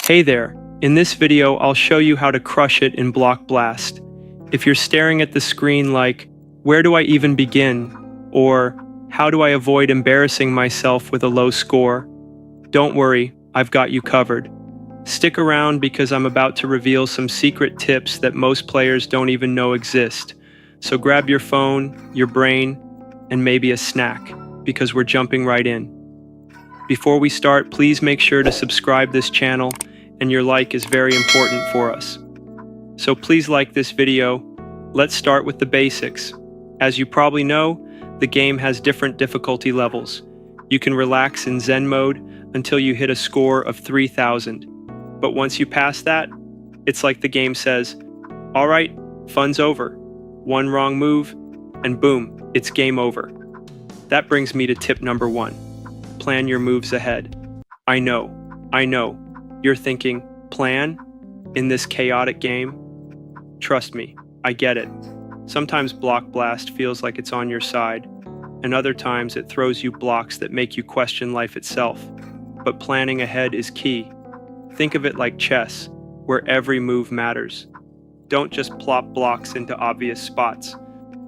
Hey there, in this video I'll show you how to crush it in Block Blast. If you're staring at the screen like, where do I even begin? Or, how do I avoid embarrassing myself with a low score? Don't worry, I've got you covered. Stick around because I'm about to reveal some secret tips that most players don't even know exist. So grab your phone, your brain, and maybe a snack, because we're jumping right in. Before we start, please make sure to subscribe this channel, and your like is very important for us. So please like this video. Let's start with the basics. As you probably know, the game has different difficulty levels. You can relax in Zen mode until you hit a score of 3,000. But once you pass that, it's like the game says, all right, fun's over. One wrong move, and boom, it's game over. That brings me to tip number 1. Plan your moves ahead. I know. You're thinking, plan? In this chaotic game? Trust me, I get it. Sometimes Block Blast feels like it's on your side, and other times it throws you blocks that make you question life itself. But planning ahead is key. Think of it like chess, where every move matters. Don't just plop blocks into obvious spots.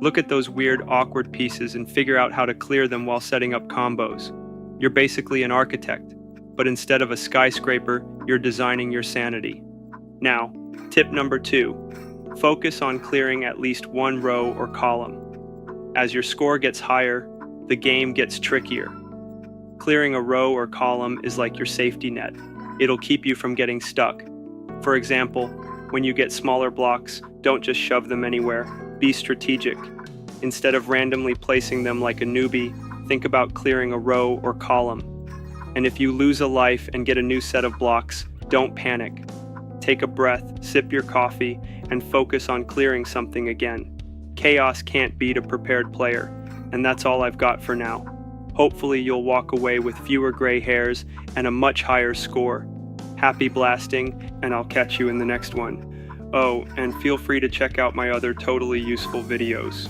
Look at those weird, awkward pieces and figure out how to clear them while setting up combos. You're basically an architect, but instead of a skyscraper, you're designing your sanity. Now, tip number 2. Focus on clearing at least one row or column. As your score gets higher, the game gets trickier. Clearing a row or column is like your safety net. It'll keep you from getting stuck. For example, when you get smaller blocks, don't just shove them anywhere. Be strategic. Instead of randomly placing them like a newbie, think about clearing a row or column. And if you lose a life and get a new set of blocks, don't panic. Take a breath, sip your coffee, and focus on clearing something again. Chaos can't beat a prepared player, and that's all I've got for now. Hopefully you'll walk away with fewer gray hairs and a much higher score. Happy blasting, and I'll catch you in the next one. Oh, and feel free to check out my other totally useful videos.